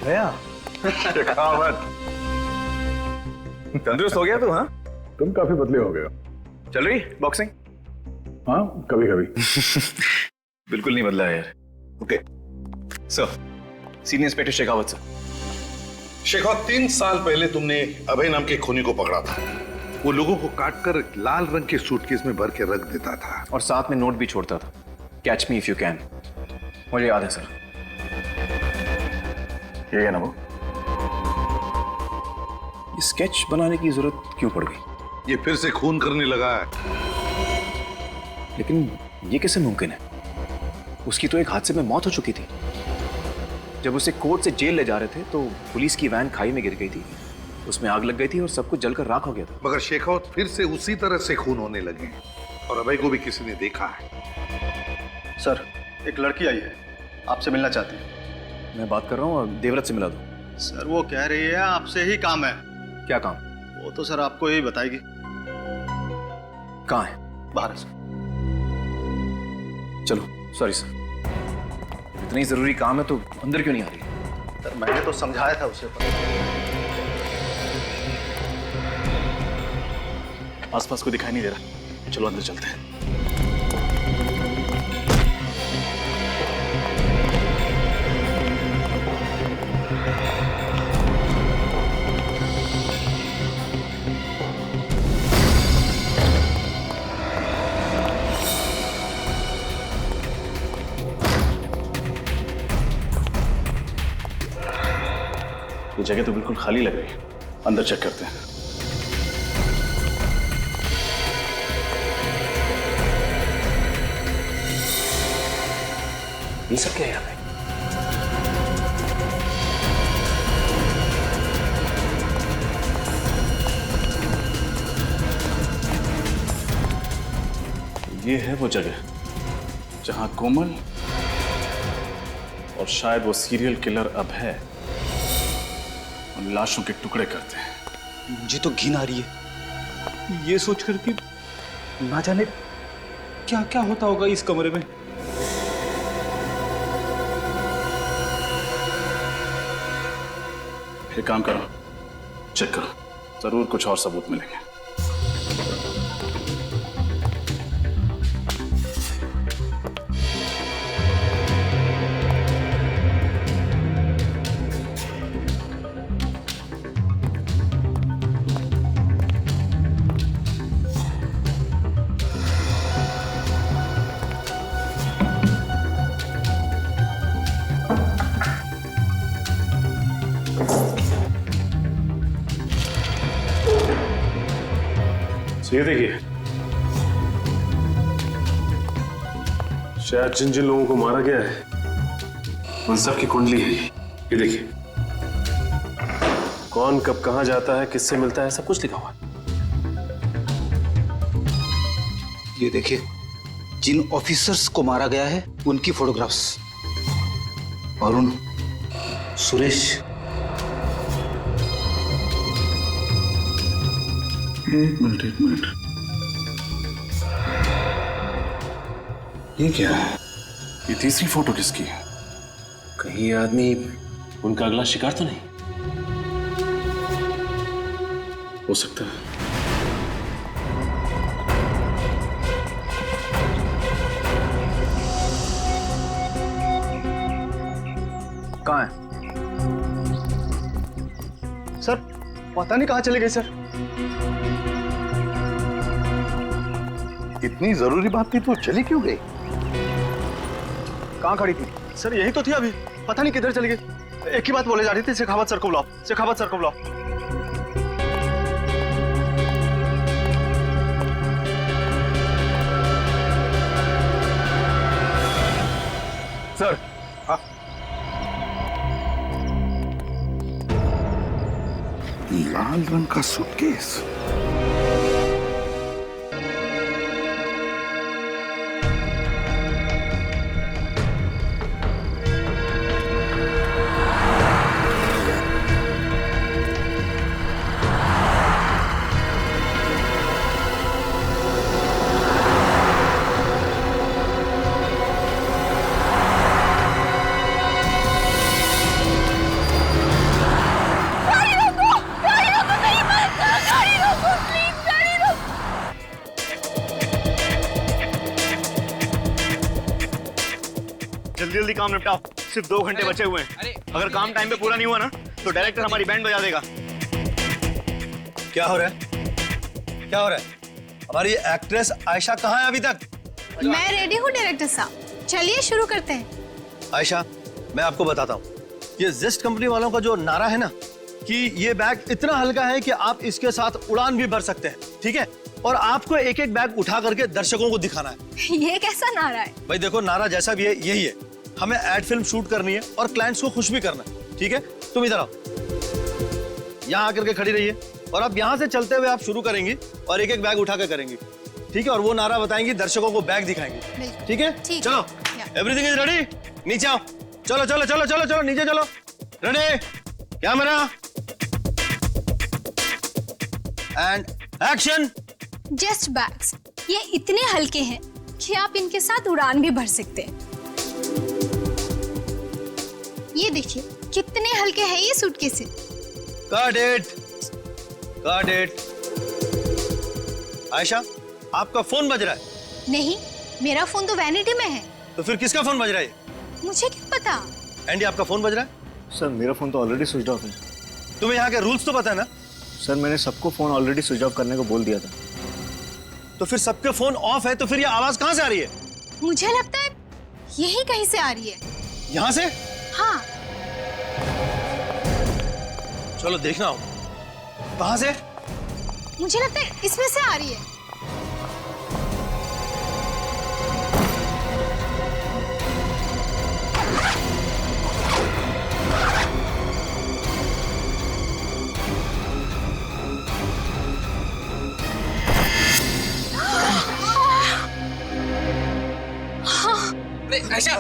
गया शेखावत, तंदुरुस्त हो गया तू? हाँ, तुम काफी बदले हो गए हो। चल रही बॉक्सिंग? हाँ, कभी कभी। बिल्कुल नहीं बदला है यार। Okay sir, senior inspector Shekhawat sir. Shekhawat, 3 साल पहले तुमने अभय नाम के खूनी को पकड़ा था। वो लोगों को काटकर लाल रंग के सूटकेस में भर के रख देता था और साथ में नोट भी छोड़ता था, catch me if you can. मुझे याद है सर। ये है ना वो? ये स्केच बनाने की जरूरत क्यों पड़ गई? ये फिर से खून करने लगा है। लेकिन ये कैसे मुमकिन है? उसकी तो एक हादसे में मौत हो चुकी थी। जब उसे कोर्ट से जेल ले जा रहे थे तो पुलिस की वैन खाई में गिर गई थी, उसमें आग लग गई थी और सब कुछ जलकर राख हो गया था। मगर शेखावत, फिर से उसी तरह से खून होने लगे हैं और अभय को भी किसी ने देखा है। सर, एक लड़की आई है, आपसे मिलना चाहती है। मैं बात कर रहा हूँ, देवव्रत से मिला दो। सर, वो कह रही है आपसे ही काम है। क्या काम? वो तो सर आपको ही बताएगी। कहाँ है? बाहर है सर। चलो, सॉरी सर, इतनी जरूरी काम है तो अंदर क्यों नहीं आ रही? सर, मैंने तो समझाया था उसे। आसपास को दिखाई नहीं दे रहा, चलो अंदर चलते हैं। ये जगह तो बिल्कुल खाली लग रही है, अंदर चेक करते हैं। ये सब क्या है यहाँ पे? ये है वो जगह जहां कोमल और शायद वो सीरियल किलर अभय उन लाशों के टुकड़े करते हैं। मुझे तो घिन आ रही है ये सोचकर कि ना जाने क्या क्या होता होगा इस कमरे में। एक काम करो, चेक करो, जरूर कुछ और सबूत मिलेंगे। ये देखिए, शायद जिन जिन लोगों को मारा गया है उन सब की कुंडली है ये देखिए, कौन कब कहां जाता है, किससे मिलता है, सब कुछ लिखा हुआ है। ये देखिए, जिन ऑफिसर्स को मारा गया है उनकी फोटोग्राफ्स। अरुण, सुरेश, एक मिनट। ये क्या है? ये तीसरी फोटो किसकी है? कहीं ये आदमी उनका अगला शिकार तो नहीं हो सकता है। कहाँ है? सर, पता नहीं कहाँ चले गए सर। इतनी जरूरी बात थी तो चली क्यों गई? कहाँ खड़ी थी? सर, यही तो थी अभी, पता नहीं किधर चली गई। एक ही बात बोले जा रही थी, शेखावत सर को बुलाओ, शेखावत सर को बुलाओ। सर, लाल रंग का सूटकेस। काम निपटाओ, सिर्फ 2 घंटे बचे हुए हैं। अगर काम टाइम पे पूरा नहीं हुआ ना तो डायरेक्टर हमारी बैंड बजा देगा। क्या हो रहा है? क्या हो रहा है? हमारी एक्ट्रेस आयशा कहाँ है अभी तक? मैं रेडी हूँ डायरेक्टर साहब, चलिए शुरू करते हैं। आयशा, मैं आपको बताता हूँ, ये जेस्ट कंपनी वालों का जो नारा है ना कि ये बैग इतना हल्का है कि आप इसके साथ उड़ान भी भर सकते हैं, ठीक है? और आपको एक एक बैग उठा करके दर्शकों को दिखाना है। ये कैसा नारा है? भाई देखो, नारा जैसा भी है यही है। हमें एड फिल्म शूट करनी है और क्लाइंट्स को खुश भी करना है, ठीक है? तुम इधर आओ, यहाँ आकर के खड़ी रहिए और अब यहाँ से चलते हुए आप शुरू करेंगी और एक एक बैग उठा कर करेंगी, ठीक है? और वो नारा बताएंगी, दर्शकों को बैग दिखाएंगी, ठीक है? चलो, एवरीथिंग इज रेडी, नीचे आओ, चलो चलो चलो चलो चलो नीचे चलो, ready, camera and action. Just bags, ये इतने हल्के हैं कि आप इनके साथ उड़ान भी भर सकते हैं। ये देखिए कितने हल्के हैं ये suitcases. Got it, got it। Ayesha, आपका फोन बज रहा है? नहीं, मेरा फोन तो वैनिटी में है। तो फिर किसका फोन बज रहा है? मुझे क्या पता। एंडी, आपका फोन बज रहा है? सर मेरा फोन तो ऑलरेडी स्विच ऑफ है। तुम्हें यहाँ के रूल्स तो पता है ना? सर मैंने सबको फोन ऑलरेडी स्विच ऑफ करने को बोल दिया था। तो फिर सबके फोन ऑफ है, तो फिर ये आवाज कहाँ से आ रही है? मुझे लगता है यही कहीं से आ रही है। यहाँ से? हाँ। चलो देखना हो, कहाँ से? मुझे लगता है इसमें से आ रही है।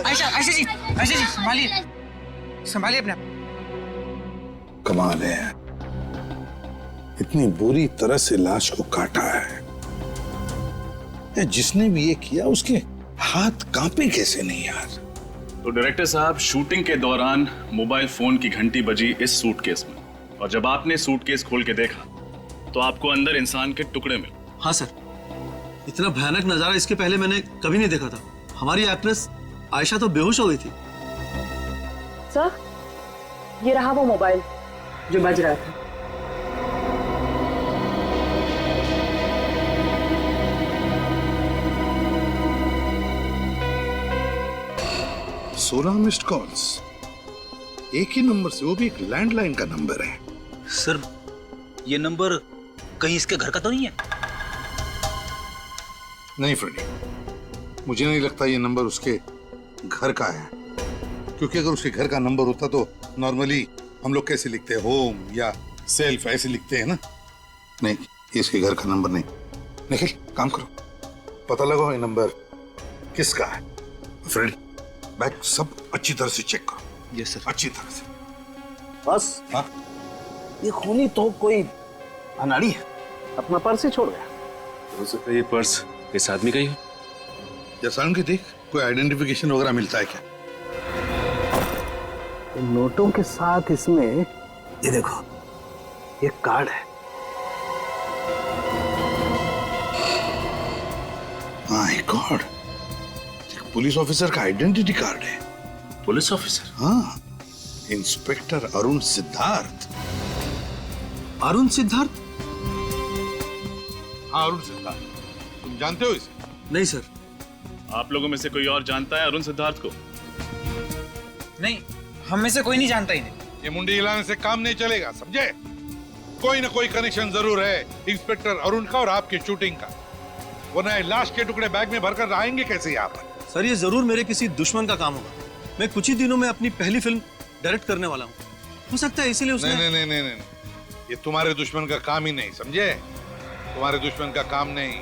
आयशा जी संभालिए, संभालिए अपने आप। कमाल है, इतनी बुरी तरह से लाश को काटा है। या जिसने भी ये किया उसके हाथ कांपे कैसे नहीं यार? तो डायरेक्टर साहब, शूटिंग के दौरान मोबाइल फोन की घंटी बजी इस सूटकेस में, और जब आपने सूटकेस खोल के देखा तो आपको अंदर इंसान के टुकड़े मिले। हाँ सर, इतना भयानक नजारा इसके पहले मैंने कभी नहीं देखा था। हमारी एक्ट्रेस आयशा तो बेहोश हो गई थी। सर, ये रहा वो मोबाइल जो बज रहा था। सोलह मिस्ड कॉल्स, एक ही नंबर से, वो भी एक लैंडलाइन का नंबर है। सर, ये नंबर कहीं इसके घर का तो नहीं है? नहीं फ्रेंडी, मुझे नहीं लगता ये नंबर उसके घर का है, क्योंकि अगर उसके घर का नंबर होता तो नॉर्मली हम लोग कैसे लिखते हैं, होम या सेल्फ ऐसे लिखते हैं ना। नहीं, इसके घर का नंबर नहीं। निखिल, काम करो, पता लगाओ ये नंबर किसका है। फ्रेंडी, बैग सब अच्छी तरह से चेक करो। Yes sir. अच्छी तरह से। बस हाँ, ये खूनी तो कोई अनाड़ी है, अपना पर्स ही छोड़ गया। हो सकता है ये पर्स इस आदमी का ही हो। जैसा उनकी देख, कोई आइडेंटिफिकेशन वगैरह मिलता है क्या? नोटों के साथ इसमें ये देखो, ये कार्ड है। माय गॉड, पुलिस ऑफिसर का आइडेंटिटी कार्ड है। Police officer? हाँ, इंस्पेक्टर अरुण सिद्धार्थ। अरुण सिद्धार्थ? हाँ, अरुण सिद्धार्थ। तुम जानते हो इसे? नहीं सर। आप लोगों में से कोई और जानता है अरुण सिद्धार्थ को? नहीं, हम में से कोई नहीं जानता इन्हें। ये मुंडी हिलाने से काम नहीं चलेगा, समझे? कोई ना कोई कनेक्शन जरूर है इंस्पेक्टर अरुण का और आपकी शूटिंग का, वरना लाश के टुकड़े बैग में भरकर आएंगे कैसे यहाँ पर? सर, ये जरूर मेरे किसी दुश्मन का काम होगा। मैं कुछ ही दिनों में अपनी पहली फिल्म डायरेक्ट करने वाला हूँ, हो सकता है इसीलिए उसने। नहीं नहीं नहीं नहीं, ये तुम्हारे दुश्मन का काम ही नहीं, समझे? तुम्हारे दुश्मन का काम नहीं।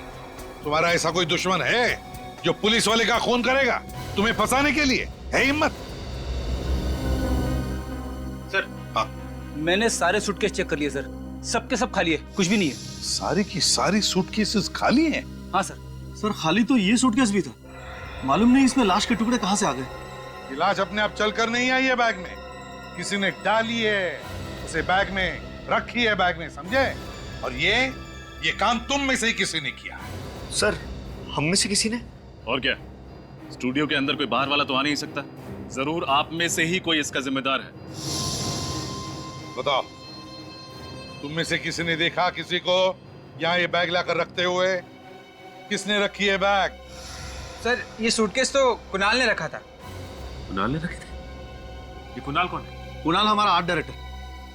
तुम्हारा ऐसा कोई दुश्मन है जो पुलिस वाले का खून करेगा तुम्हें फंसाने के लिए? है हिम्मत? सर, हाँ, मैंने सारे सूटकेस चेक कर लिए सर, सबके सब खाली है, कुछ भी नहीं है। सारी की सारी सूटकेसेस खाली हैं? हाँ सर। सर, खाली तो ये सूटकेस भी था, मालूम नहीं इसमें लाश के टुकड़े कहाँ से आ गए। ये लाश अपने आप चलकर नहीं आई है बैग में, किसी ने डाली है, उसे बैग में रखी है, बैग में, समझे? और ये काम तुम में से ही किसी ने किया। सर, हम में से किसी ने? और क्या, स्टूडियो के अंदर कोई बाहर वाला तो आ नहीं सकता। जरूर आप में से ही कोई इसका जिम्मेदार है। बताओ, तुम में से किसी ने देखा किसी को यहाँ ये बैग लाकर रखते हुए? किसने रखी है बैग? सर ये सूटकेस तो कुणाल ने रखा था। कुणाल ने रखे थे? ये कुणाल कौन है? कुणाल हमारा आर्ट डायरेक्टर।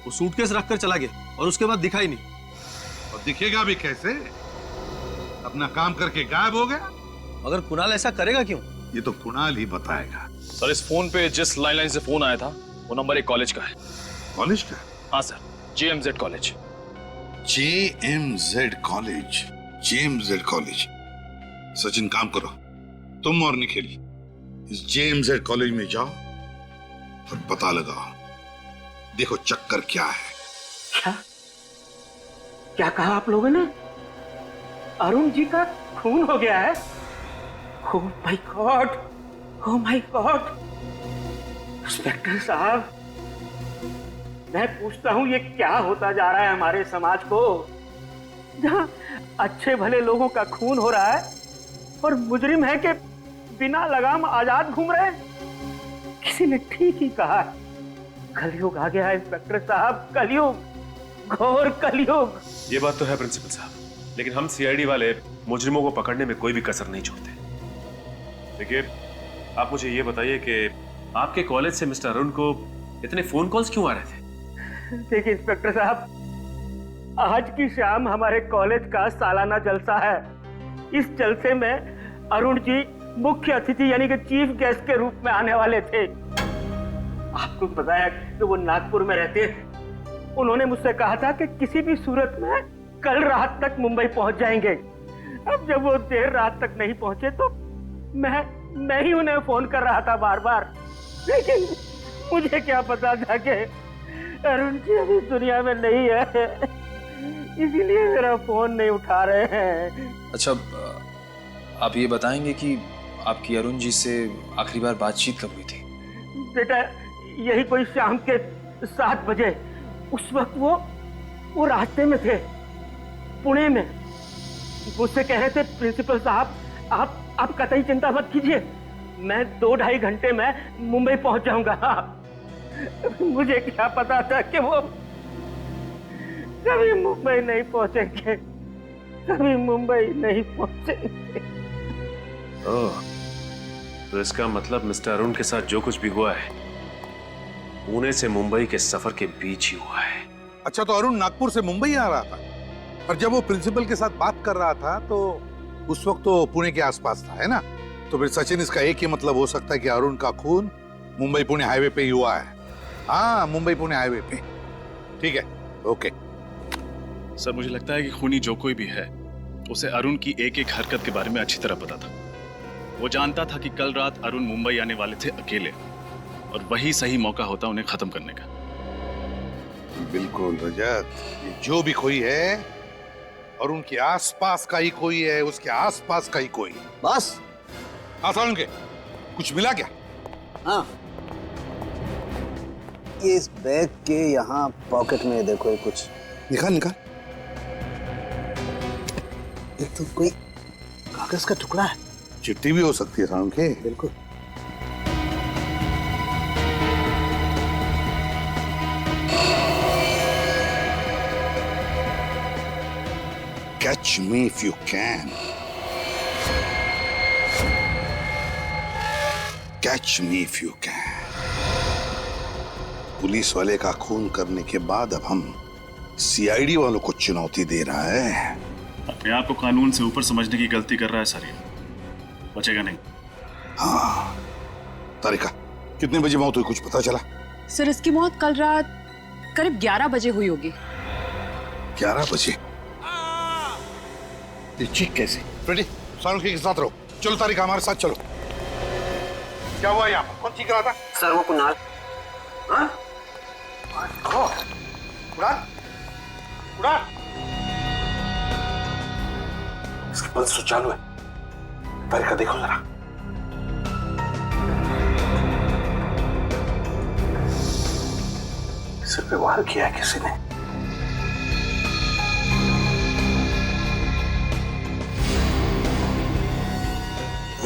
वो सूटकेस रखकर चला गया और उसके बाद दिखा ही नहीं। और दिखेगा भी कैसे? अपना काम करके गायब हो गया। अगर कुणाल ऐसा करेगा क्यों? ये तो कुणाल ही बताएगा। सर इस फोन पे जिस लैंडलाइन से फोन आया था वो नंबर एक कॉलेज का है। कॉलेज का? हाँ sir, JMZ college. JMZ college, JMZ college. Sachin, काम करो, तुम और निखिल इस JMZ कॉलेज में जाओ और पता लगाओ, देखो चक्कर क्या है। क्या क्या कहा आप लोगों ने? अरुण जी का खून हो गया है? Oh my God, oh my God. Inspector साहब, मैं पूछता हूँ ये क्या होता जा रहा है हमारे समाज को, जहाँ अच्छे भले लोगों का खून हो रहा है और मुजरिम है कि बिना लगाम आजाद घूम रहे हैं। किसी ने ठीक ही कहा, कलयुग आ गया है इंस्पेक्टर साहब, कलयुग, घोर कलयुग। ये बात तो है प्रिंसिपल साहब, लेकिन हम CID वाले मुजरिमों को पकड़ने में कोई भी कसर नहीं छोड़ते। देखिए, आप मुझे ये बताइए कि आपके कॉलेज से मिस्टर अरुण को इतने फोन कॉल्स क्यों आ रहे थे? देखिए इंस्पेक्टर साहब, आज की शाम हमारे कॉलेज का सालाना जलसा है। इस जलसे में अरुण जी मुख्य अतिथि यानी कि चीफ गेस्ट के रूप में आने वाले थे। आपको बताया कि वो नागपुर में रहते हैं। उन्होंने मुझसे कहा था कि किसी भी सूरत में कल रात तक मुंबई पहुंच जाएंगे। अब जब वो देर रात तक नहीं पहुंचे तो मैं ही उन्हें फोन कर रहा था बार बार, लेकिन मुझे क्या पता था कि अरुण जी अभी दुनिया में नहीं है, इसीलिए मेरा फोन नहीं उठा रहे हैं। अच्छा, आप ये बताएंगे कि आपकी अरुण जी से आखिरी बार बातचीत कब हुई थी? बेटा, यही कोई शाम के 7 बजे। उस वक्त वो रास्ते में थे, पुणे में। मुझसे कह रहे थे प्रिंसिपल साहब, आप कतई चिंता मत कीजिए, मैं 2-2.5 घंटे में मुंबई पहुंच जाऊंगा। मुझे क्या पता था कि वो कभी मुंबई नहीं पहुंचेंगे, कभी मुंबई नहीं पहुंचेंगे। ओह, तो इसका मतलब मिस्टर अरुण के साथ जो कुछ भी हुआ है पुणे से मुंबई के सफर के बीच ही हुआ है। अच्छा, तो अरुण नागपुर से मुंबई आ रहा था और जब वो प्रिंसिपल के साथ बात कर रहा था तो उस वक्त तो पुणे के आसपास था, है ना? तो फिर सचिन, इसका एक ही मतलब हो सकता है कि अरुण का खून मुंबई पुणे हाईवे पे ही हुआ है। हाँ, मुंबई पुणे हाईवे पे। ठीक है, ओके। सर मुझे लगता है कि खूनी जो कोई भी है उसे अरुण की एक एक हरकत के बारे में अच्छी तरह पता था। वो जानता था कि कल रात अरुण मुंबई आने वाले थे अकेले, और वही सही मौका होता उन्हें खत्म करने का। बिल्कुल रजत, ये जो भी कोई है और उनके आसपास का ही कोई है, उसके आसपास का ही कोई। बस आसान के कुछ मिला क्या? हाँ, ये इस बैग के यहाँ पॉकेट में देखो, ये कुछ निकाल। ये तो कोई कागज का टुकड़ा है। चिट्ठी भी हो सकती है साउंड के। बिल्कुल। Catch me if you can. Catch me if you can. Police वाले का खून करने के बाद अब हम CID वालों को चुनौती दे रहा है। अपने आप को कानून से ऊपर समझने की गलती कर रहा है सर, ये बचेगा नहीं। हाँ, तारिका, कितने बजे मौत हुई, कुछ पता चला? सर, इसकी मौत कल रात करीब 11 बजे हुई होगी। 11 बजे? ये चीख कैसे? फ्रेडी, सानुकी के साथ रहो। चलो तारिका, हमारे साथ चलो। क्या हुआ यहाँ पर? कौन चीख रहा था? सर, वो कुणाल। हाँ? उड़ान! इसकी पल्स तो चालू है। तारिका देखो जरा। सिर पे वार किया है किसी ने।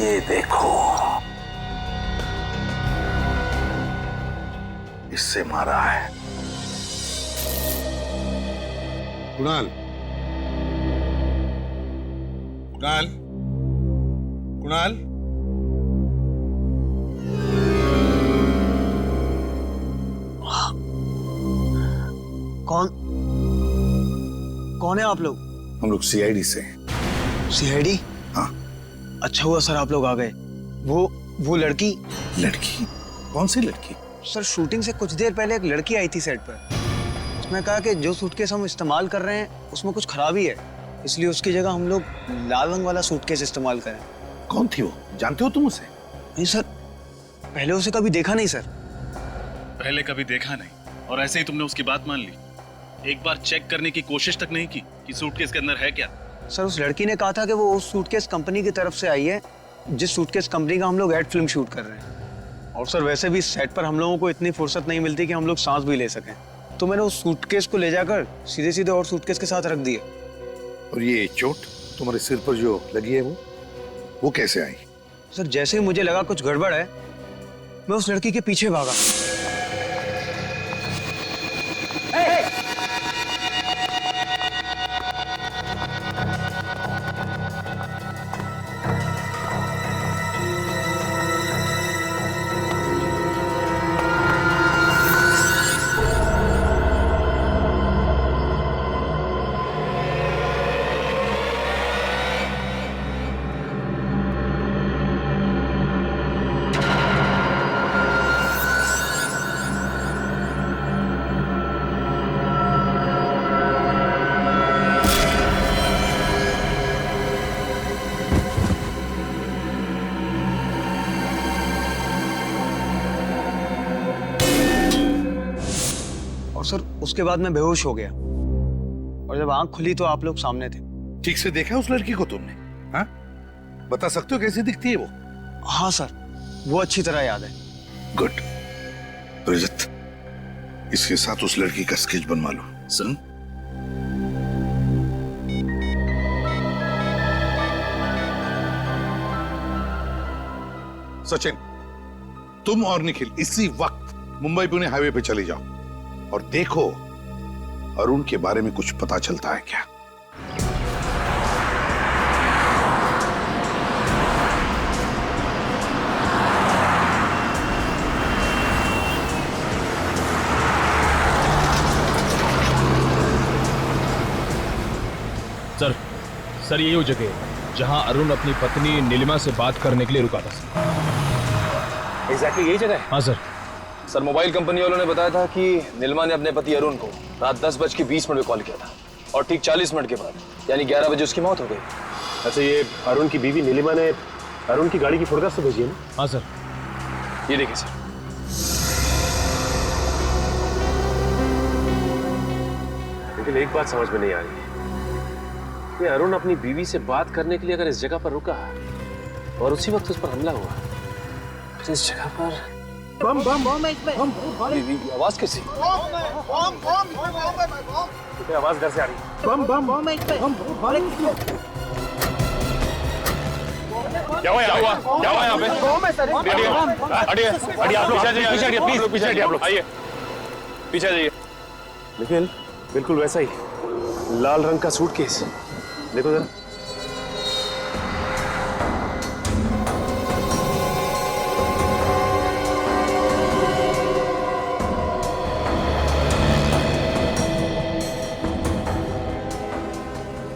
ये देखो। इससे मारा है। कुणाल, कुणाल, कुणाल, कौन है आप लोग? हम लोग सीआईडी से हैं। सीआईडी? हाँ। अच्छा हुआ सर आप लोग आ गए। वो लड़की? लड़की? कौन सी लड़की? सर शूटिंग से कुछ देर पहले एक लड़की आई थी सेट पर। उसने कहा कि जो सूटकेस हम इस्तेमाल कर रहे हैं उसमें कुछ खराबी है, इसलिए उसकी जगह हम लोग लाल रंग वाला सूटकेस इस्तेमाल करें। कौन थी वो? जानते हो तुम उसे? नहीं सर, पहले उसे कभी देखा नहीं सर। पहले कभी देखा नहीं और ऐसे ही तुमने उसकी बात मान ली? एक बार चेक करने की कोशिश तक नहीं की कि सूटकेस के अंदर है क्या? सर उस लड़की ने कहा था कि वो उस सूटकेस कंपनी की तरफ से आई है जिस सूटकेस कंपनी का हम लोग एड फिल्म शूट कर रहे हैं। और सर वैसे भी सेट पर हम लोगों को इतनी फुर्सत नहीं मिलती कि हम लोग सांस भी ले सकें, तो मैंने उस सूटकेस को ले जाकर सीधे सीधे और सूटकेस के साथ रख दिया। और ये चोट तुम्हारे सिर पर जो लगी है वो कैसे आई? सर जैसे ही मुझे लगा कुछ गड़बड़ है, मैं उस लड़की के पीछे भागा। और सर उसके बाद मैं बेहोश हो गया और जब आंख खुली तो आप लोग सामने थे। ठीक से देखा उस लड़की को तुमने? हाँ, बता सकते हो कैसी दिखती है वो? हाँ सर, वो अच्छी तरह याद है। गुड। रजत, इसके साथ उस लड़की का स्केच बनवा लो। सुन, सचिन, तुम और निखिल इसी वक्त मुंबई पुणे हाईवे पे चले जाओ और देखो अरुण के बारे में कुछ पता चलता है क्या। सर यही वो जगह है जहां अरुण अपनी पत्नी नीलिमा से बात करने के लिए रुका था। एग्जैक्टली यही जगह है? हाँ सर। सर मोबाइल कंपनी वालों ने बताया था कि नीलिमा ने अपने पति अरुण को रात 10:20 पे कॉल किया था और ठीक 40 मिनट के बाद यानी 11 बजे उसकी मौत हो गई। अच्छा, ये अरुण की बीवी नीलिमा ने अरुण की गाड़ी की फोटोग्राफ से भेजी है ना? हाँ सर। ये देखिए सर। लेकिन एक बात समझ में नहीं आ रही, ये अरुण अपनी बीवी से बात करने के लिए अगर इस जगह पर रुका और उसी वक्त उस पर हमला हुआ तो इस जगह पर बम बम बम आवाज कैसी? आवाज घर से आ रही है। बम बम बम क्या हुआ यहाँ पे? हटिए आप लोग, पीछे हटिए प्लीज, पीछे हटिए आप लोग, आइए पीछे जाइए। निखिल, बिल्कुल वैसा ही लाल रंग का सूटकेस, देखो जरा।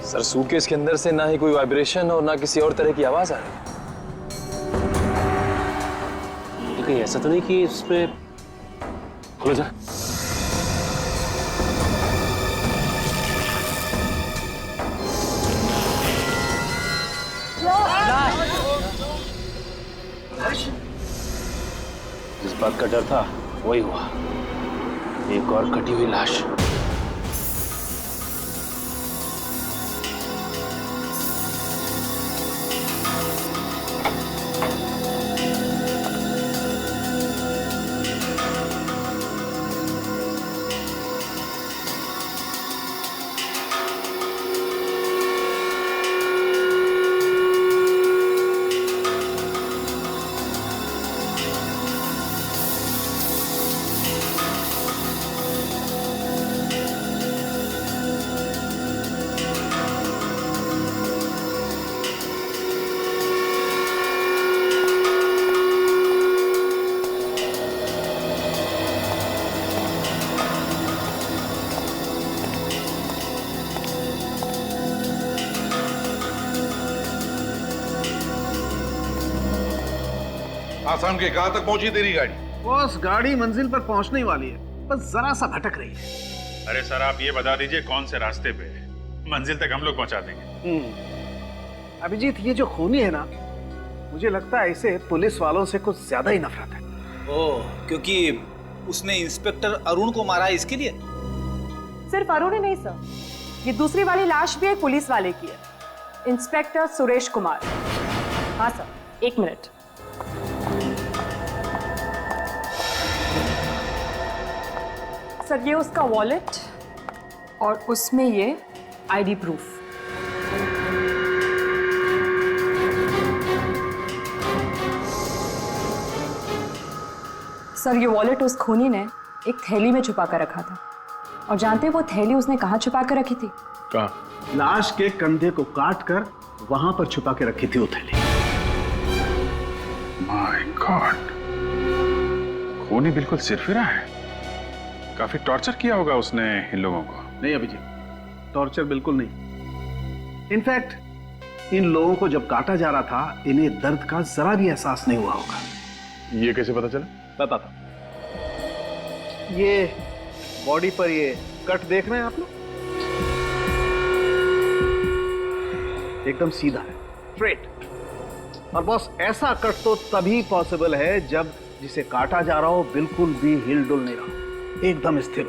सर सूटकेस के अंदर से ना ही कोई वाइब्रेशन और ना किसी और तरह की आवाज आ रही है। कहीं ऐसा तो नहीं कि इसमें खोलो जा। जिस बात का डर था वही हुआ, एक और कटी हुई लाश। आसाम के कहां तक पहुंची तेरी गाड़ी? बॉस गाड़ी मंजिल पर पहुंचने वाली है, बस जरा सा भटक रही है। अरे सर आप ये बता दीजिए कौन से रास्ते पे है, मंजिल तक हम लोग पहुंचा देंगे। अभिजीत, ये जो खूनी है ना, मुझे लगता है इसे पुलिस वालों से कुछ ज्यादा ही नफरत है। ओह, क्योंकि उसने इंस्पेक्टर अरुण को मारा है इसके लिए? सिर्फ अरुण ही नहीं सर, ये दूसरी वाली लाश भी एक पुलिस वाले की है, इंस्पेक्टर सुरेश कुमार। हाँ सर, 1 मिनट। सर ये उसका वॉलेट और उसमें ये आईडी प्रूफ। सर ये वॉलेट उस खूनी ने एक थैली में छुपा कर रखा था, और जानते हैं वो थैली उसने कहाँ छुपा कर रखी थी? कहाँ? लाश के कंधे को काट कर वहां पर छुपा के रखी थी वो थैली। माय गॉड, खूनी बिल्कुल सिरफिरा है। काफी टॉर्चर किया होगा उसने इन लोगों को। नहीं अभिजीत, टॉर्चर बिल्कुल नहीं। इनफैक्ट इन लोगों को जब काटा जा रहा था, इन्हें दर्द का जरा भी एहसास नहीं हुआ होगा। ये कैसे पता चला? बताता। ये बॉडी पर ये कट देख रहे हैं आप लोग, एकदम सीधा है, स्ट्रेट। और बॉस ऐसा कट तो तभी पॉसिबल है जब जिसे काटा जा रहा हो बिल्कुल भी हिल डुल नहीं रहा, एकदम स्थिर।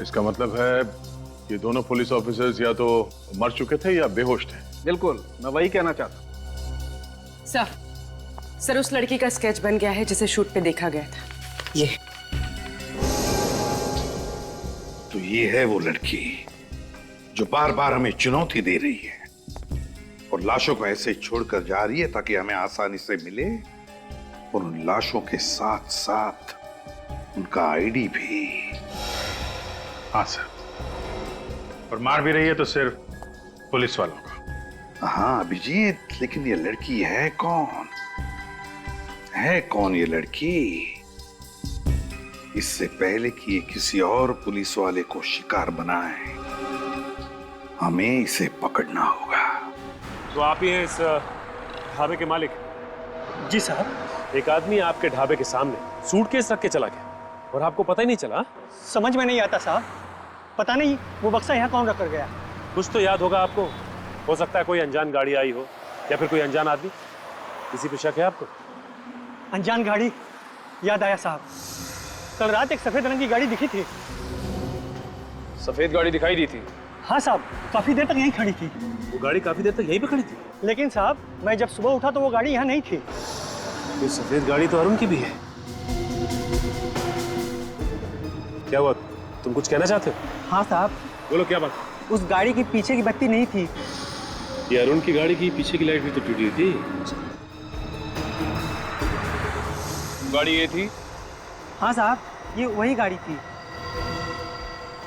इसका मतलब है ये दोनों पुलिस ऑफिसर्स या तो मर चुके थे या बेहोश थे। बिल्कुल, मैं वही कहना चाहता। सर उस लड़की का स्केच बन गया है जिसे शूट पे देखा गया था। ये तो ये है वो लड़की जो बार बार हमें चुनौती दे रही है और लाशों को ऐसे छोड़कर जा रही है ताकि हमें आसानी से मिले, और उन लाशों के साथ साथ उनका आईडी भी। हाँ सर, और मार भी रही है तो सिर्फ पुलिस वालों को। हाँ अभिजीत, लेकिन ये लड़की है कौन? है कौन ये लड़की? इससे पहले कि ये किसी और पुलिस वाले को शिकार बनाए, हमें इसे पकड़ना होगा। तो आप ही हैं इस ढाबे के मालिक? जी साहब। एक आदमी आपके ढाबे के सामने सूटकेस रख के चला गया और आपको पता ही नहीं चला? समझ में नहीं आता साहब, पता नहीं वो बक्सा यहाँ कौन रख कर गया। कुछ तो याद होगा आपको, हो सकता है कोई अनजान गाड़ी आई हो या फिर कोई अनजान आदमी। किसी पे शक है आपको? अनजान गाड़ी याद आया साहब, कल रात एक सफेद रंग की गाड़ी दिखी थी। सफेद गाड़ी दिखाई दी थी? हाँ साहब, काफी देर तक यहीं खड़ी थी। वो गाड़ी काफी देर तक यहीं पे खड़ी थी? लेकिन साहब मैं जब सुबह उठा तो वो गाड़ी यहाँ नहीं थी। ये सफेद गाड़ी तो अरुण की भी है। क्या हुआ, तुम कुछ कहना चाहते हो? हाँ साहब। बोलो क्या बात? उस गाड़ी की पीछे की बत्ती नहीं थी। ये अरुण की गाड़ी की पीछे की लाइट भी तो टूटी थी। गाड़ी ये थी? हाँ साहब, ये वही गाड़ी थी।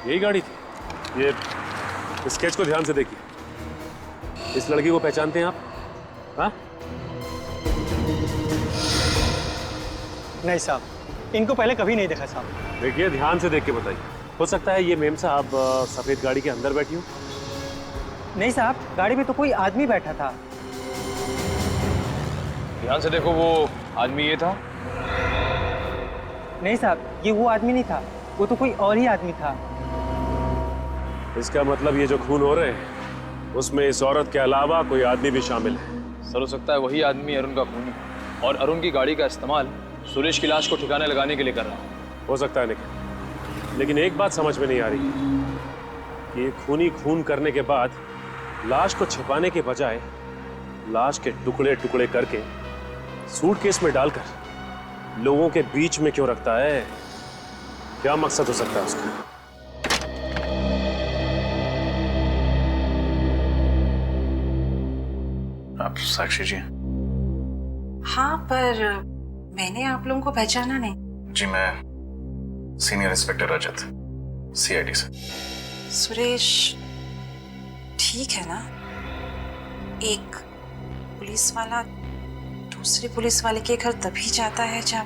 यही गाड़ी थी? ये स्केच को ध्यान से देखिए। इस लड़की को पहचानते हैं आप? हाँ? नहीं साहब, इनको पहले कभी नहीं देखा साहब। देखिए ध्यान से देख के बताइए। हो सकता है ये मेम साहब सफेद गाड़ी के अंदर बैठी हो। नहीं साहब, गाड़ी में तो कोई आदमी बैठा था। ध्यान से देखो, वो आदमी ये था? नहीं साहब, ये वो आदमी नहीं था, वो तो कोई और ही आदमी था। इसका मतलब ये जो खून हो रहे हैं उसमें इस औरत के अलावा कोई आदमी भी शामिल है। सर हो सकता है वही आदमी अरुण का खूनी, और अरुण की गाड़ी का इस्तेमाल सुरेश की लाश को ठिकाने लगाने के लिए कर रहा है। हो सकता है लेकिन एक बात समझ में नहीं आ रही कि ये खूनी खून करने के बाद लाश को छिपाने के बजाय लाश के टुकड़े टुकड़े करके सूटकेस में डालकर लोगों के बीच में क्यों रखता है? क्या मकसद हो सकता है उसका? आप साक्षी जी? हाँ, पर मैंने आप लोगों को पहचाना नहीं। जी मैं सीनियर इंस्पेक्टर रजत, सीआईडी से। सुरेश ठीक है ना? एक पुलिस वाला दूसरे पुलिस वाले के घर तभी जाता है जब...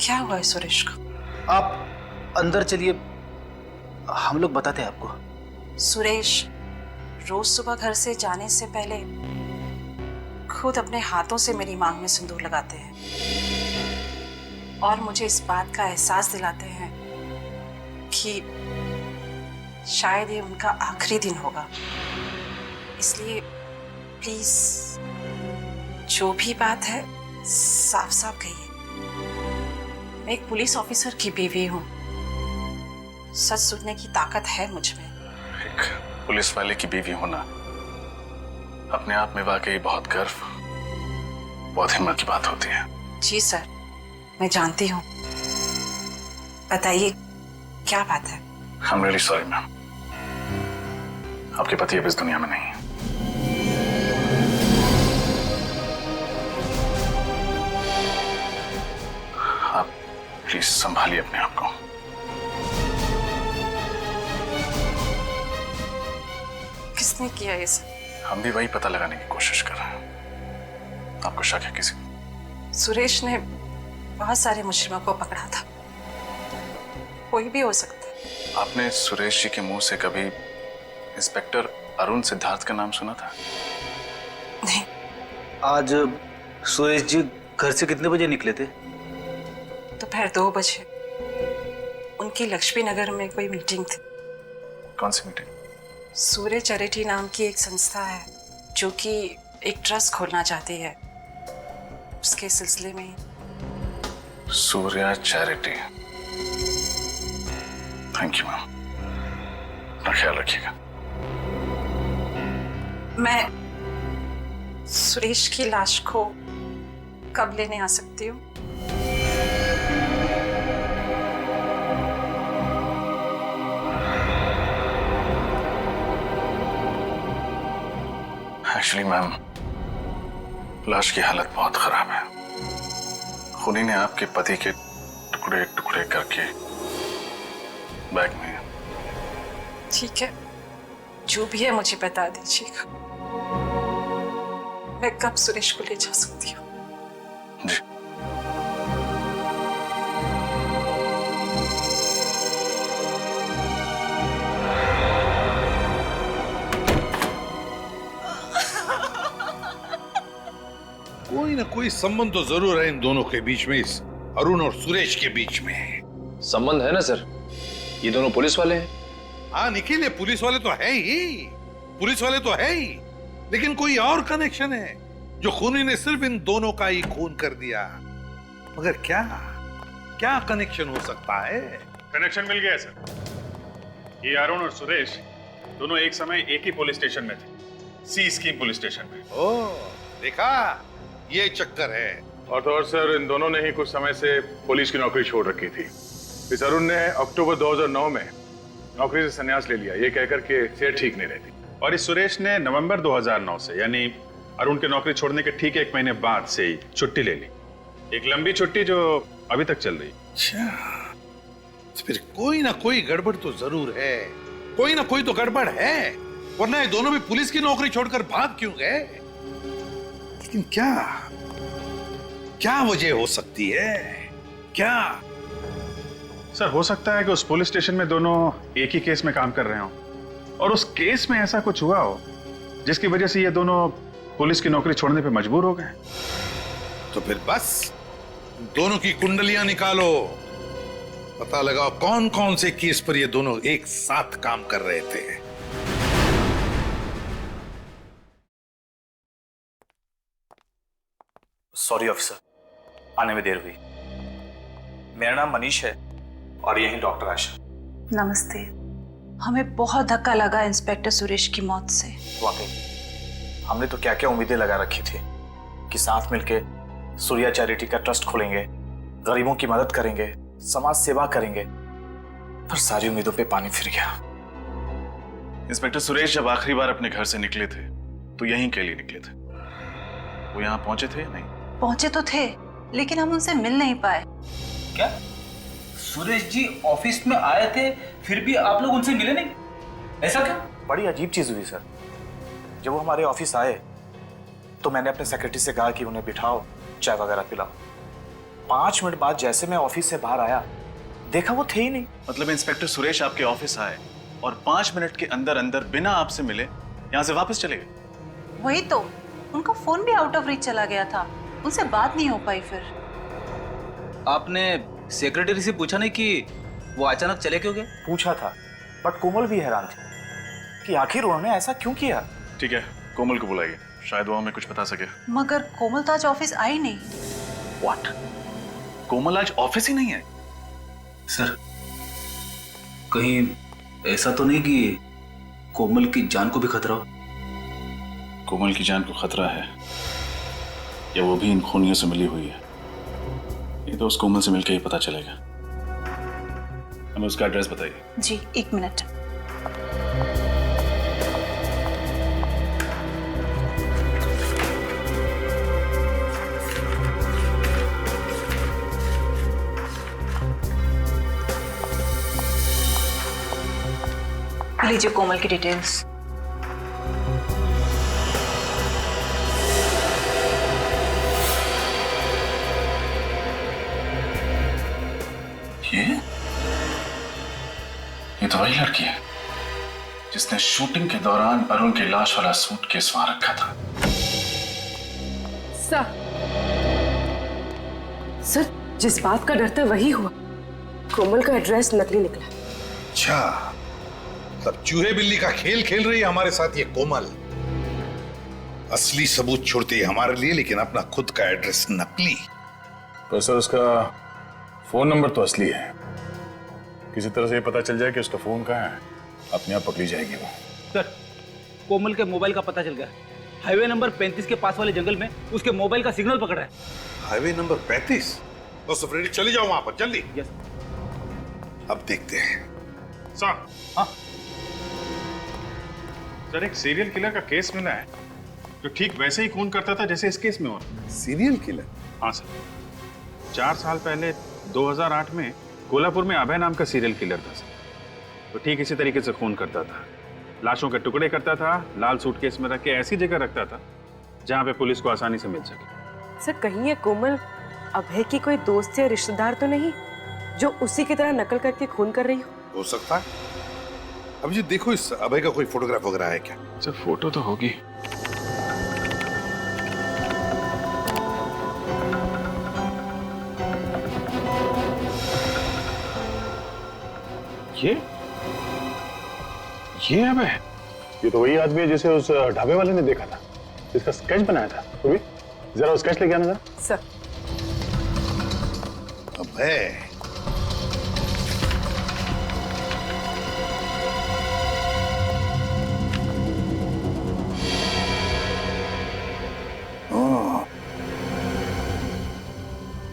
क्या हुआ है सुरेश को? आप अंदर चलिए, हम लोग बताते हैं आपको। सुरेश रोज सुबह घर से जाने से पहले खुद अपने हाथों से मेरी मांग में सिंदूर लगाते हैं और मुझे इस बात का एहसास दिलाते हैं कि शायद ये उनका आखिरी दिन होगा। इसलिए प्लीज जो भी बात है साफ साफ कहिए। मैं एक पुलिस ऑफिसर की बीवी हूँ, सच सुनने की ताकत है मुझ में। एक पुलिस वाले की बीवी होना अपने आप में वाकई बहुत गर्व, बहुत हिम्मत की बात होती है। जी सर, मैं जानती हूँ। बताइए क्या बात है? I'm really sorry मैम, आपके पति अब इस दुनिया में नहीं है। आप प्लीज संभालिए अपने आप को। किसने किया ये सब? हम भी वही पता लगाने की कोशिश कर रहे हैं। आपको शक है किसी को? सुरेश ने बहुत सारे मुजरिमों को पकड़ा था, कोई भी हो सकता है। आपने सुरेश जी के मुंह से कभी इंस्पेक्टर अरुण सिद्धार्थ का नाम सुना था? नहीं। आज सुरेश जी घर से कितने बजे निकले थे? दोपहर 2 बजे। उनकी लक्ष्मी नगर में कोई मीटिंग थी। कौन सी मीटिंग? सूर्य चैरिटी नाम की एक संस्था है जो कि एक ट्रस्ट खोलना चाहती है, उसके सिलसिले में ही। Surya charity. Thank you ma'am, अपना ख्याल रखिएगा। मैं सुरेश की लाश को कब लेने आ सकती हूँ? एक्चुअली मैम, लाश की हालत बहुत खराब है। खूनी ने आपके पति के टुकड़े टुकड़े करके बैग में। ठीक है, जो भी है मुझे बता दीजिएगा। मैं कब सुरेश को ले जा सकती हूँ? जी। कोई ना कोई संबंध तो जरूर है इन दोनों के बीच में, इस अरुण और सुरेश के बीच में। संबंध है ना सर, ये दोनों पुलिस वाले हैं। हाँ निखिल, ये पुलिस वाले तो है ही, पुलिस वाले तो है ही, लेकिन कोई और कनेक्शन है जो खूनी ने सिर्फ इन दोनों का ही खून कर दिया। मगर क्या क्या कनेक्शन हो सकता है? कनेक्शन मिल गया सर। ये अरुण और सुरेश दोनों एक समय एक ही पुलिस स्टेशन में थे, सी स्कीम पुलिस स्टेशन में। ओह, देखा, ये चक्कर है। और तो और सर, इन दोनों ने ही कुछ समय से पुलिस की नौकरी छोड़ रखी थी। इस अरुण ने अक्टूबर 2009 में नौकरी से संन्यास ले लिया, ये कहकर के सेहत ठीक नहीं रहती। और इस सुरेश ने नवंबर 2009 से, यानी अरुण की नौकरी छोड़ने के ठीक 1 महीने बाद से ही छुट्टी ले ली। एक लंबी छुट्टी जो अभी तक चल रही। अच्छा, तो फिर कोई ना कोई गड़बड़ तो जरूर है, कोई ना कोई तो गड़बड़ है, वरना ये दोनों भी पुलिस की नौकरी छोड़कर भाग क्यों गए? लेकिन क्या क्या वजह हो सकती है? क्या? सर, हो सकता है कि उस पुलिस स्टेशन में दोनों एक ही केस में काम कर रहे हो और उस केस में ऐसा कुछ हुआ हो जिसकी वजह से ये दोनों पुलिस की नौकरी छोड़ने पे मजबूर हो गए। तो फिर बस दोनों की कुंडलियां निकालो, पता लगाओ कौन कौन से केस पर ये दोनों एक साथ काम कर रहे थे। सॉरी ऑफिसर, आने में देर हुई। मेरा नाम मनीष है और यही डॉक्टर आशा। नमस्ते। हमें बहुत धक्का लगा इंस्पेक्टर सुरेश की मौत से। वाकई हमने तो क्या क्या उम्मीदें लगा रखी थी कि साथ मिलके सूर्या चैरिटी का ट्रस्ट खोलेंगे, गरीबों की मदद करेंगे, समाज सेवा करेंगे, पर सारी उम्मीदों पे पानी फिर गया। इंस्पेक्टर सुरेश जब आखिरी बार अपने घर से निकले थे तो यहीं के लिए निकले थे। वो यहाँ पहुंचे थे या नहीं? पहुंचे तो थे, लेकिन हम उनसे मिल नहीं पाए। क्या सुरेश जी ऑफिस में आए थे, फिर भी आप लोग उनसे मिले नहीं? ऐसा क्या? बड़ी अजीब चीज हुई सर। जब वो हमारे ऑफिस आए तो मैंने अपने सेक्रेटरी से कहा कि उन्हें बिठाओ, चाय वगैरह पिलाओ। 5 मिनट बाद जैसे मैं ऑफिस से बाहर आया, देखा वो थे ही नहीं। मतलब इंस्पेक्टर सुरेश आपके ऑफिस आए और 5 मिनट के अंदर अंदर बिना आपसे मिले यहाँ से वापस चले गए। वही तो, उनका फोन भी आउट ऑफ रीच चला गया था, उनसे बात नहीं हो पाई। फिर आपने सेक्रेटरी से पूछा नहीं कि वो अचानक चले क्यों गए? पूछा था, बट कोमल भी हैरान थी कि आखिर उन्होंने ऐसा क्यों किया। ठीक है, कोमल को बुलाइए, शायद वो हमें कुछ बता सके। मगर कोमल तो आज ऑफिस आई नहीं। व्हाट? कोमल आज ऑफिस ही नहीं है? सर, कहीं ऐसा तो नहीं कि कोमल की जान को भी खतरा हो? कोमल की जान को खतरा है या वो भी इन खूनियों से मिली हुई है, ये तो उस कोमल से मिलकर ही पता चलेगा। हमें उसका एड्रेस बताइए। जी, 1 मिनट। लीजिए कोमल की डिटेल्स। ये तो वही लड़की है जिसने शूटिंग के दौरान अरुण की लाश वाला सूटकेस वहां रखा था। सर, जिस बात का डर था वही हुआ। कोमल का एड्रेस नकली निकला। अच्छा, तब चूहे बिल्ली का खेल खेल रही है हमारे साथ ये कोमल। असली सबूत छोड़ती है हमारे लिए, लेकिन अपना खुद का एड्रेस नकली। तो सर, उसका फोन नंबर तो असली है। किसी तरह से ये पता चल जाए कि उसका फोन कहाँ है, अपने आप पकड़ी जाएगी वो। सर, कोमल के मोबाइल का पता चल गया। हाईवे नंबर 35 के पास वाले जंगल में उसके मोबाइल का सिग्नल पकड़ा है। Highway number 35? तो सफरेडी चले जाओ वहां पर जल्दी। यस। अब देखते हैं। सर, हाँ सर, एक सीरियल किलर का केस मिला है जो ठीक वैसे ही खून करता था जैसे इस केस में हो। Serial killer? हाँ सर, 4 साल पहले 2008 में कोल्हापुर में अभय नाम का सीरियल किलर था सर। तो ठीक इसी तरीके से खून करता था, लाशों के टुकड़े करता था, लाल सूटकेस में रख के ऐसी जगह रखता था जहां पे पुलिस को आसानी से मिल सके। सर, कहीं ये कोमल अभय की कोई दोस्त या रिश्तेदार तो नहीं जो उसी की तरह नकल करके खून कर रही हो सकता है। अब जी देखो, इस अभय का कोई फोटोग्राफ वगैरह है क्या? सर, फोटो तो होगी। ये अभय? ये तो वही आदमी है जिसे उस ढाबे वाले ने देखा था, जिसका स्केच बनाया था। तो भी जरा वो स्केच लेके आना जरा। सर। अभय,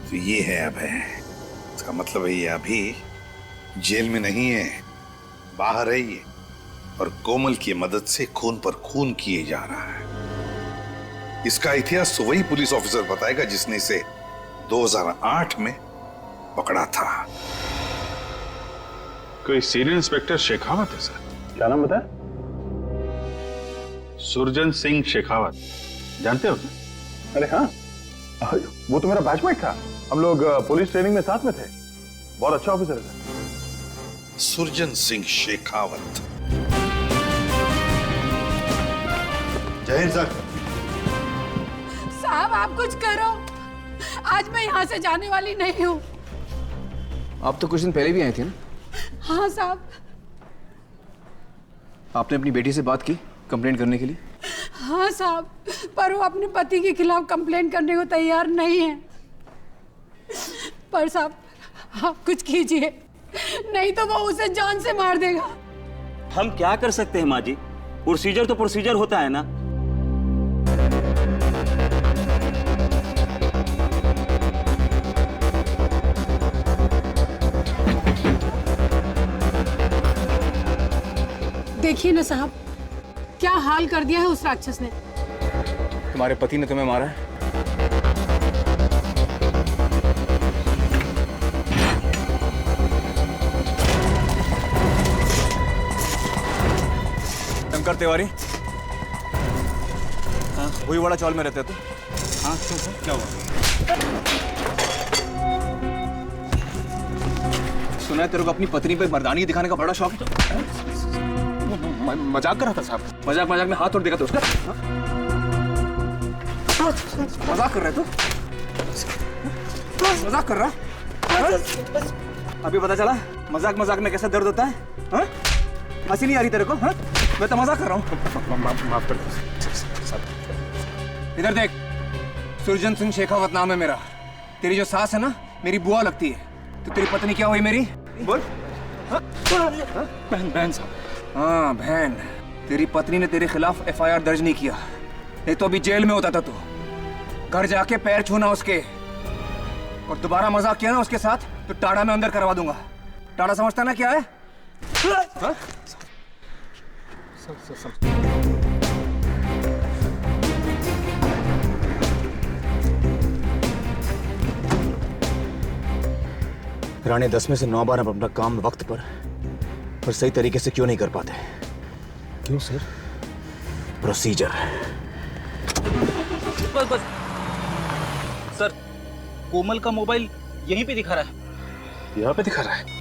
तो ये है अभय। इसका मतलब है ये अभी जेल में नहीं है, बाहर है ये, और कोमल की मदद से खून पर खून किए जा रहा है। इसका इतिहास तो वही पुलिस ऑफिसर बताएगा जिसने इसे 2008 में पकड़ा था। कोई सीरियल इंस्पेक्टर शेखावत है सर। क्या नाम बताया? सुरजन सिंह शेखावत, जानते हो? अरे हाँ, वो तो मेरा बैचमेट था। हम लोग पुलिस ट्रेनिंग में साथ में थे। बहुत अच्छा ऑफिसर है। सुरजन सिंह शेखावत। जय हिंद सर। साहब, आप कुछ करो, आज मैं यहाँ से जाने वाली नहीं हूँ। आप तो कुछ दिन पहले भी आई थी ना? हाँ साहब। आपने अपनी बेटी से बात की कंप्लेंट करने के लिए? हाँ साहब, पर वो अपने पति के खिलाफ कंप्लेंट करने को तैयार नहीं है। पर साहब, आप कुछ कीजिए, नहीं तो वो उसे जान से मार देगा। हम क्या कर सकते हैं माँ जी? प्रोसीजर तो प्रोसीजर होता है ना। देखिए ना साहब, क्या हाल कर दिया है उस राक्षस ने। तुम्हारे पति ने तुम्हें मारा है? शंकर तिवारी? हाँ, वही वाला चौल में रहते थे। हाँ, क्या हुआ? सुना है तेरे को अपनी पत्नी पे मर्दानी दिखाने का बड़ा शौक है। मजाक कर रहा था साहब। मजाक मजाक में हाथ तोड़ देगा तो उसका मजाक कर रहा है तू? मजाक कर रहा? अभी पता चला मजाक मजाक में कैसा दर्द होता है? हाँ? हंसी नहीं आ रही तेरे को? हाँ? मैं तो मजाक कर रहा हूँ। माफ कर दो। इधर देख, सुरजन सिंह शेखावत नाम है मेरा। तेरी जो सास है ना, मेरी बुआ लगती है। तो तेरी पत्नी क्या हुई मेरी? बोल। बहन साहब। हाँ बहन। तेरी पत्नी ने तेरे खिलाफ FIR दर्ज नहीं किया, नहीं तो अभी जेल में होता था तू। घर जाके पैर छूना उसके, और दोबारा मजाक किया ना उसके साथ तो टाड़ा में अंदर करवा दूंगा। टाड़ा समझता ना क्या है? हाँ? राणे 10 में से 9 बार हम अपना काम वक्त पर और सही तरीके से क्यों नहीं कर पाते? क्यों सर? प्रोसीजर। बस बस सर, कोमल का मोबाइल यहीं पे दिखा रहा है। यहाँ पे दिखा रहा है?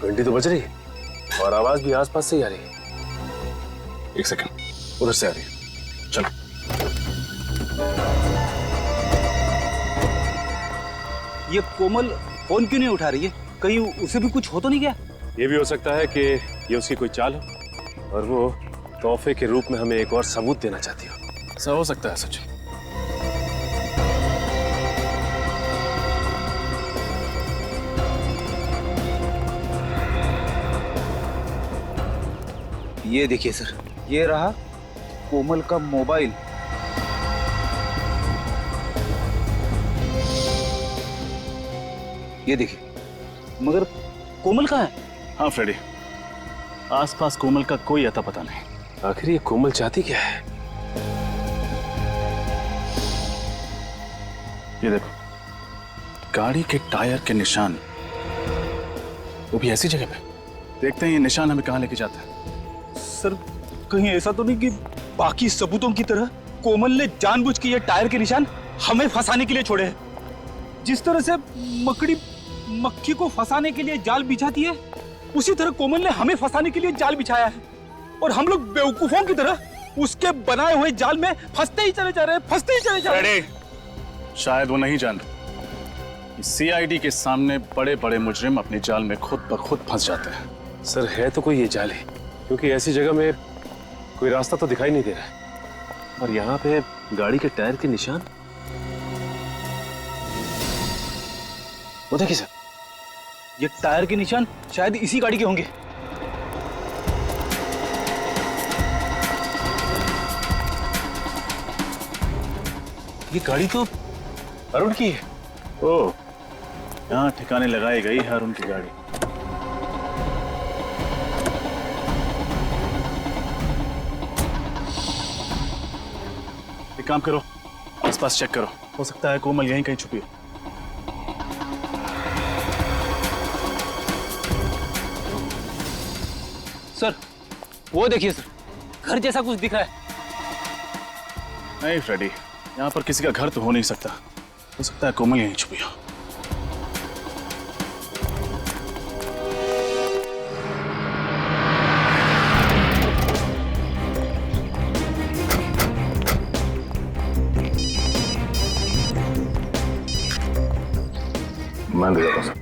घंटी तो बज रही है और आवाज भी आसपास से ही आ रही है। एक सेकंड, उधर से आ रही है। चलो। ये कोमल फोन क्यों नहीं उठा रही है? कहीं उसे भी कुछ हो तो नहीं गया? ये भी हो सकता है कि ये उसकी कोई चाल हो और वो तोहफे के रूप में हमें एक और सबूत देना चाहती हो। ऐसा हो सकता है सचिन। ये देखिए सर, ये रहा कोमल का मोबाइल। ये देखिए, मगर कोमल कहाँ है? हाँ फ्रेडी, आसपास कोमल का कोई अता पता नहीं। आखिर ये कोमल चाहती क्या है? ये देखो, गाड़ी के टायर के निशान, वो भी ऐसी जगह पे। देखते हैं ये निशान हमें कहाँ लेके जाता है। सर, कहीं ऐसा तो नहीं कि बाकी सबूतों की तरह कोमल ने जानबूझ के ये टायर के निशान हमें फंसाने के लिए छोड़े हैं? जिस तरह से मकड़ी मक्खी को फंसाने के लिए जाल बिछाती है, उसी तरह कोमल ने हमें फंसाने के लिए जाल बिछाया है, और हम लोग बेवकूफों की तरह उसके बनाए हुए जाल में फंसते ही चले जा रहे हैं, फंसते ही चले जा रहे हैं। शायद वो नहीं जान रहे कि CID के सामने बड़े बड़े मुजरिम अपने जाल में खुद ब खुद फंस जाते हैं। सर, है तो कोई ये जाल है, क्योंकि ऐसी जगह में कोई रास्ता तो दिखाई नहीं दे रहा है, और यहाँ पे गाड़ी के टायर के निशान। वो देखिए सर, ये टायर के निशान शायद इसी गाड़ी के होंगे। ये गाड़ी तो अरुण की है। ओह, यहाँ ठिकाने लगाई गई है अरुण की गाड़ी। एक काम करो, आसपास चेक करो, हो सकता है कोमल यहीं कहीं छुपी हो। सर, वो देखिए सर, घर जैसा कुछ दिख रहा है। नहीं फ्रेडी, यहाँ पर किसी का घर तो हो नहीं सकता। हो सकता है कोमल यहीं छुपी हो। मैं भी जाता हूं।